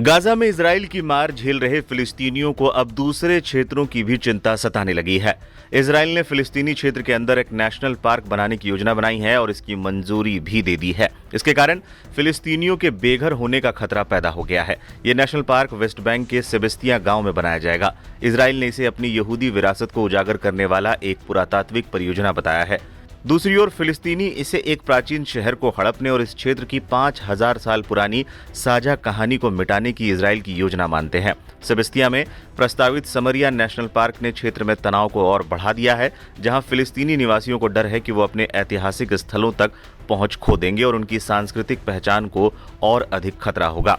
Gaza में Israel की मार झेल रहे फिलिस्तीनियों को अब दूसरे क्षेत्रों की भी चिंता सताने लगी है। इजराइल ने फिलिस्तीनी क्षेत्र के अंदर एक नेशनल पार्क बनाने की योजना बनाई है और इसकी मंजूरी भी दे दी है। इसके कारण फिलिस्तीनियों के बेघर होने का खतरा पैदा हो गया है। ये नेशनल पार्क वेस्ट बैंक के सेबेस्तिया गांव में बनाया जाएगा। इजराइल ने इसे अपनी यहूदी विरासत को उजागर करने वाला एक पुरातात्विक परियोजना बताया है। दूसरी ओर फिलिस्तीनी इसे एक प्राचीन शहर को हड़पने और इस क्षेत्र की 5000 साल पुरानी साझा कहानी को मिटाने की इजराइल की योजना मानते हैं। सेबेस्तिया में प्रस्तावित समरिया नेशनल पार्क ने क्षेत्र में तनाव को और बढ़ा दिया है, जहां फिलिस्तीनी निवासियों को डर है कि वो अपने ऐतिहासिक स्थलों तक पहुंच खो देंगे और उनकी सांस्कृतिक पहचान को और अधिक खतरा होगा।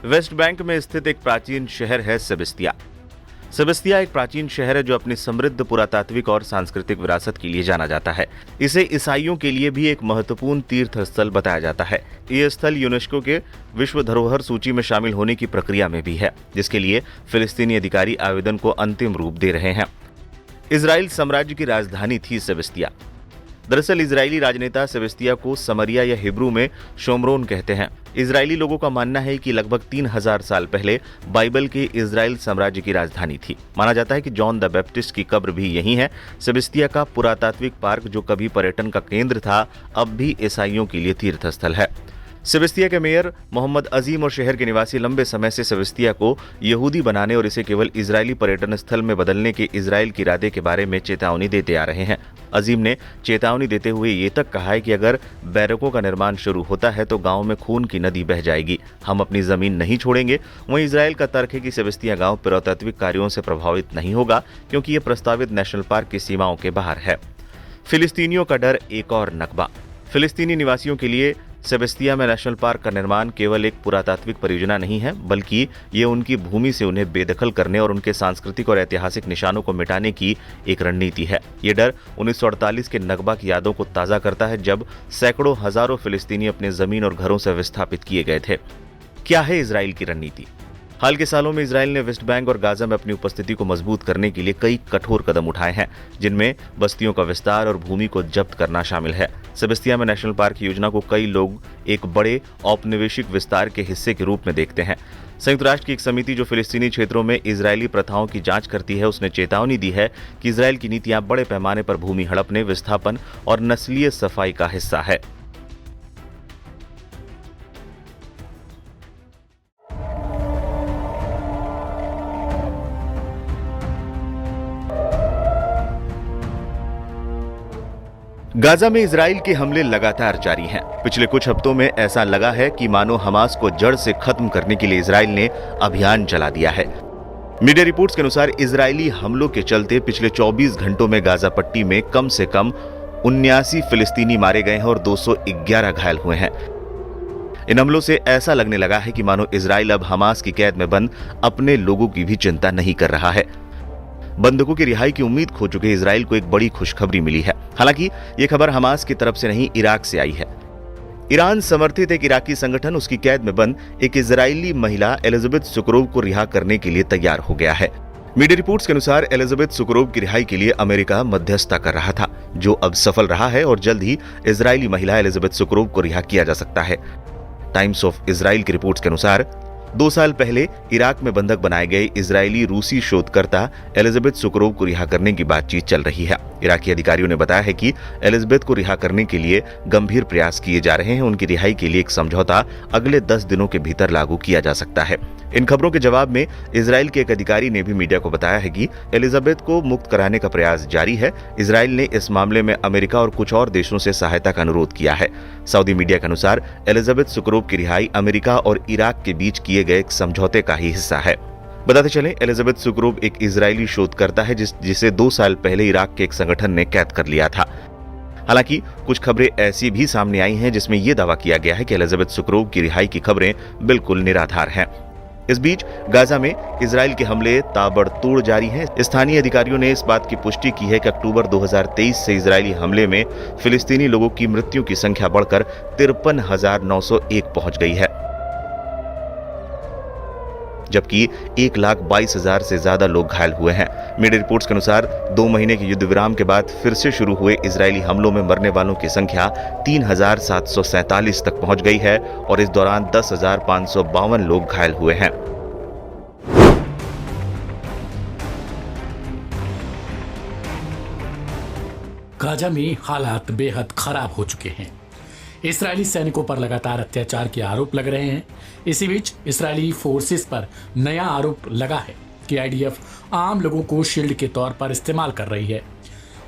वेस्ट बैंक में स्थित एक प्राचीन शहर है सेबेस्तिया। सेबेस्तिया एक प्राचीन शहर है जो अपनी समृद्ध पुरातात्विक और सांस्कृतिक विरासत के लिए जाना जाता है। इसे ईसाइयों के लिए भी एक महत्वपूर्ण तीर्थ स्थल बताया जाता है। ये स्थल यूनेस्को के विश्व धरोहर सूची में शामिल होने की प्रक्रिया में भी है, जिसके लिए फिलिस्तीनी अधिकारी आवेदन को अंतिम रूप दे रहे हैं। इजराइल साम्राज्य की राजधानी थी सेबेस्तिया। दरअसल इजरायली राजनेता सेबेस्तिया को समरिया या हिब्रू में शोमरोन कहते हैं। इजरायली लोगों का मानना है कि लगभग 3000 साल पहले बाइबल के इजराइल साम्राज्य की राजधानी थी। माना जाता है कि जॉन द बैप्टिस्ट की कब्र भी यहीं है। सेबेस्तिया का पुरातात्विक पार्क, जो कभी पर्यटन का केंद्र था, अब भी ईसाइयों के लिए तीर्थ स्थल है। सेबेस्तिया के मेयर मोहम्मद अजीम और शहर के निवासी लंबे समय से सेबेस्तिया को यहूदी बनाने और इसे केवल इजरायली पर्यटन स्थल में बदलने के इजराइल के इरादे के बारे में चेतावनी देते आ रहे हैं। अजीम ने चेतावनी देते हुए ये तक कहा है कि अगर बैरकों का निर्माण शुरू होता है तो गांव में खून की नदी बह जाएगी। हम अपनी जमीन नहीं छोड़ेंगे। वहीं इजराइल का तर्क है कि सेबेस्तिया गांव पुरातात्विक कार्यों से प्रभावित नहीं होगा, क्योंकि ये प्रस्तावित नेशनल पार्क की सीमाओं के बाहर है। फिलिस्तीनियों का डर एक और नकबा। फिलिस्तीनी निवासियों के लिए सेबेस्तिया में नेशनल पार्क का निर्माण केवल एक पुरातात्विक परियोजना नहीं है, बल्कि ये उनकी भूमि से उन्हें बेदखल करने और उनके सांस्कृतिक और ऐतिहासिक निशानों को मिटाने की एक रणनीति है। ये डर 1948 के नकबा की यादों को ताज़ा करता है, जब सैकड़ों हजारों फिलिस्तीनी अपने जमीन और घरों से विस्थापित किए गए थे। क्या है इजराइल की रणनीति? हाल के सालों में इजराइल ने वेस्ट बैंक और गाजा में अपनी उपस्थिति को मजबूत करने के लिए कई कठोर कदम उठाए हैं, जिनमें बस्तियों का विस्तार और भूमि को जब्त करना शामिल है। सेबेस्तिया में नेशनल पार्क की योजना को कई लोग एक बड़े औपनिवेशिक विस्तार के हिस्से के रूप में देखते हैं। संयुक्त राष्ट्र की एक समिति जो फिलिस्तीनी क्षेत्रों में इजरायली प्रथाओं की जांच करती है, उसने चेतावनी दी है कि इजराइल की नीतियां बड़े पैमाने पर भूमि हड़पने, विस्थापन और नस्लीय सफाई का हिस्सा है। गाजा में इजराइल के हमले लगातार जारी हैं। पिछले कुछ हफ्तों में ऐसा लगा है कि मानो हमास को जड़ से खत्म करने के लिए इजराइल ने अभियान चला दिया है। मीडिया रिपोर्ट्स के अनुसार इजरायली हमलों के चलते पिछले 24 घंटों में गाजा पट्टी में कम से कम 79 फिलिस्तीनी मारे गए हैं और 211 घायल हुए हैं। इन हमलों से ऐसा लगने लगा है कि मानो इजराइल अब हमास की कैद में बंद अपने लोगों की भी चिंता नहीं कर रहा है। बंधकों की रिहाई की उम्मीद खो चुके इजराइल को एक बड़ी खुशखबरी मिली है। हालांकि ये खबर हमास की तरफ से नहीं, इराक से आई है। ईरान समर्थित एक इराकी संगठन उसकी कैद में बंद एक इजरायली महिला एलिजाबेथ सुकरोव को रिहा करने के लिए तैयार हो गया है। मीडिया रिपोर्ट्स के अनुसार एलिजाबेथ सुकरोव की रिहाई के लिए अमेरिका मध्यस्थता कर रहा था, जो अब सफल रहा है और जल्द ही इजरायली महिला एलिजाबेथ सुकरोव को रिहा किया जा सकता है। टाइम्स ऑफ इजराइल की रिपोर्ट्स के अनुसार 2 साल पहले इराक में बंधक बनाए गए इजरायली रूसी शोधकर्ता एलिजाबेथ सुकरोव को रिहा करने की बातचीत चल रही है। इराकी अधिकारियों ने बताया है कि एलिजाबेथ को रिहा करने के लिए गंभीर प्रयास किए जा रहे हैं। उनकी रिहाई के लिए एक समझौता अगले 10 दिनों के भीतर लागू किया जा सकता है। इन खबरों के जवाब में इजराइल के एक अधिकारी ने भी मीडिया को बताया है कि एलिजाबेथ को मुक्त कराने का प्रयास जारी है। इजराइल ने इस मामले में अमेरिका और कुछ और देशों से सहायता का अनुरोध किया है। सऊदी मीडिया के अनुसार एलिजाबेथ सुकरोव की रिहाई अमेरिका और इराक के बीच किए गए एक समझौते का ही हिस्सा है। बताते चलें, एलिजाबेथ सुकरोव एक इजरायली शोधकर्ता है जिसे 2 साल पहले इराक के एक संगठन ने कैद कर लिया था। हालांकि कुछ खबरें ऐसी भी सामने आई हैं जिसमें यह दावा किया गया है कि एलिजाबेथ सुकरोव की रिहाई की खबरें बिल्कुल निराधार हैं। इस बीच गाजा में इजराइल के हमले ताबड़तोड़ जारी हैं। स्थानीय अधिकारियों ने इस बात की पुष्टि की है कि अक्टूबर 2023 से इजरायली हमले में फिलिस्तीनी लोगों की मृत्यु की संख्या बढ़कर 53,901 पहुंच गई है। जबकि 1,22,000 से ज्यादा लोग घायल हुए हैं। मीडिया रिपोर्ट्स के अनुसार 2 महीने के युद्ध विराम के बाद फिर से शुरू हुए इजरायली हमलों में मरने वालों की संख्या 3,747 तक पहुंच गई है और इस दौरान 10,552 लोग घायल हुए हैं। गाजा में हालात बेहद खराब हो चुके हैं। इजरायली सैनिकों पर लगातार अत्याचार के आरोप लग रहे हैं। इसी बीच इजरायली फोर्सेस पर नया आरोप लगा है कि आईडीएफ आम लोगों को शील्ड के तौर पर इस्तेमाल कर रही है।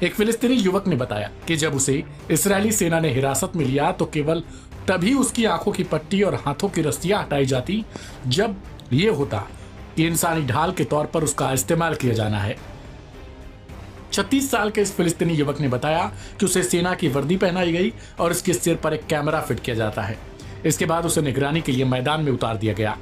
एक फिलिस्तीनी युवक ने बताया कि जब उसे इजरायली सेना ने हिरासत में लिया तो केवल तभी उसकी आंखों की पट्टी और हाथों की रस्सियां हटाई जाती जब ये होता कि इंसानी ढाल के तौर पर उसका इस्तेमाल किया जाना है। 36 साल के इस फिलिस्तीनी युवक ने बताया कि उसे सेना की वर्दी पहनाई गई और इसके सिर पर एक कैमरा फिट किया जाता है। इसके बाद उसे निगरानी के लिए मैदान में उतार दिया गया।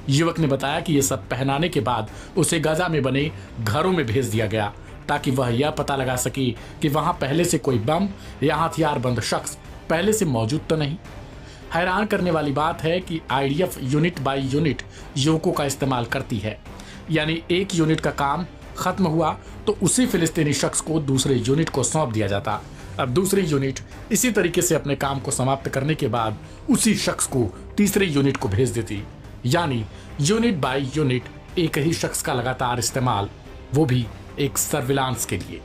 युवक ने बताया कि यह सब पहनाने के बाद उसे गाजा में बने घरों में भेज दिया गया ताकि वह यह पता लगा सके कि वहां पहले से कोई बम या हथियारबंद शख्स पहले से मौजूद तो नहीं। हैरान करने वाली बात है कि आईडीएफ यूनिट बाय यूनिट युवकों का इस्तेमाल करती है, यानी एक यूनिट का काम खत्म हुआ तो उसी फिलिस्तीनी शख्स को दूसरे यूनिट को सौंप दिया जाता। अब दूसरी यूनिट इसी तरीके से अपने काम को समाप्त करने के बाद उसी शख्स को तीसरे यूनिट को भेज देती, यानी यूनिट बाय यूनिट एक ही शख्स का लगातार इस्तेमाल, वो भी एक सर्विलांस के लिए।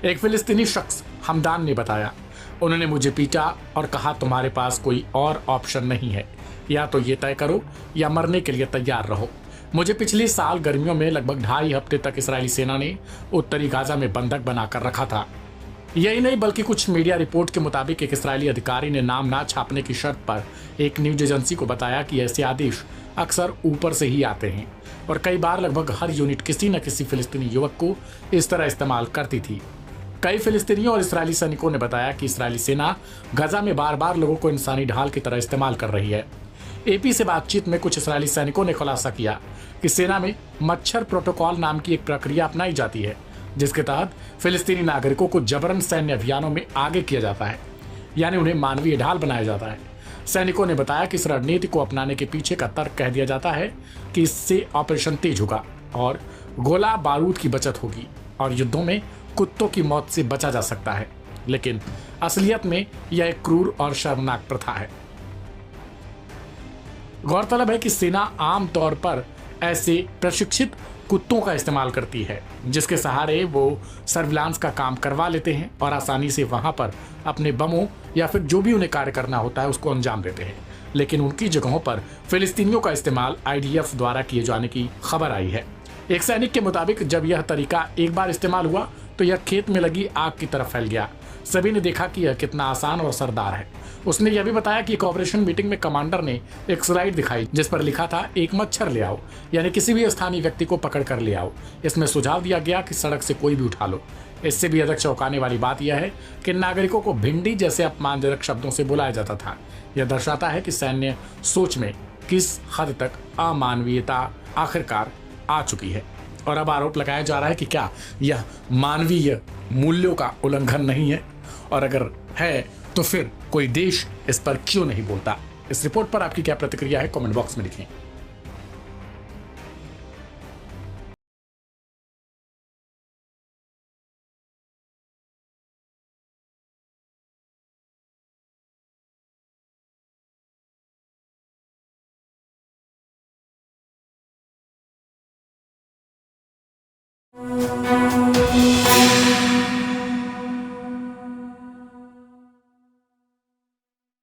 एक फिलिस्तीनी शख्स हमदान ने बताया, उन्होंने मुझे पीटा और कहा तुम्हारे पास कोई और ऑप्शन नहीं है, या तो ये तय करो या मरने के लिए तैयार रहो। मुझे पिछले साल गर्मियों में लगभग 2.5 हफ्ते तक इजरायली सेना ने उत्तरी गाजा में बंधक बनाकर रखा था। यही नहीं बल्कि कुछ मीडिया रिपोर्ट के मुताबिक एक इजरायली अधिकारी ने नाम ना छापने की शर्त पर एक न्यूज एजेंसी को बताया कि ऐसे आदेश अक्सर ऊपर से ही आते हैं और कई बार लगभग हर यूनिट किसी न किसी फिलिस्तीनी युवक को इस तरह इस्तेमाल करती थी। कई फिलिस्तीनियों और इजरायली सैनिकों ने बताया कि इजरायली सेना गाजा में बार बार लोगों को इंसानी ढाल की तरह इस्तेमाल कर रही है। एपी से बातचीत में कुछ इजरायली सैनिकों ने खुलासा किया कि सेना में मच्छर प्रोटोकॉल नाम की एक प्रक्रिया अपनाई जाती है, जिसके तहत फिलिस्तीनी नागरिकों को जबरन सैन्य अभियानों में आगे किया जाता है, यानी उन्हें मानवीय ढाल बनाया जाता है। सैनिकों ने बताया कि इस रणनीति को अपनाने के पीछे का तर्क कह दिया जाता है कि इससे ऑपरेशन तेज होगा और गोला बारूद की बचत होगी और युद्धों में कुत्तों की मौत से बचा जा सकता है, लेकिन असलियत में यह एक क्रूर और शर्मनाक प्रथा है। गौरतलब है कि सेना आमतौर पर ऐसे प्रशिक्षित कुत्तों का इस्तेमाल करती है, जिसके सहारे वो सर्विलांस का काम करवा लेते हैं और आसानी से वहां पर अपने बमों या फिर जो भी उन्हें कार्य करना होता है उसको अंजाम देते हैं। लेकिन उनकी जगहों पर फिलिस्तीनियों का इस्तेमाल आईडीएफ द्वारा किए जाने की खबर आई है। एक सैनिक के मुताबिक जब यह तरीका एक बार इस्तेमाल हुआ तो यह खेत में लगी आग की तरफ फैल गया। सभी ने देखा कि यह कितना आसान और असरदार है। उसने यह भी बताया कि एक ऑपरेशन मीटिंग में कमांडर ने एक स्लाइड दिखाई जिस पर लिखा था एक मच्छर ले आओ, यानी किसी भी स्थानीय व्यक्ति को पकड़ कर ले आओ। इसमें सुझाव दिया गया कि सड़क से कोई भी उठा लो। इससे भी अधिक चौंकाने वाली बात यह है कि नागरिकों को भिंडी जैसे अपमानजनक शब्दों से बुलाया जाता था। यह दर्शाता है कि सैन्य सोच में किस हद तक अमानवीयता आखिरकार आ चुकी है। और अब आरोप लगाया जा रहा है कि क्या यह मानवीय मूल्यों का उल्लंघन नहीं है, और अगर है तो फिर कोई देश इस पर क्यों नहीं बोलता। इस रिपोर्ट पर आपकी क्या प्रतिक्रिया है, कमेंट बॉक्स में लिखें।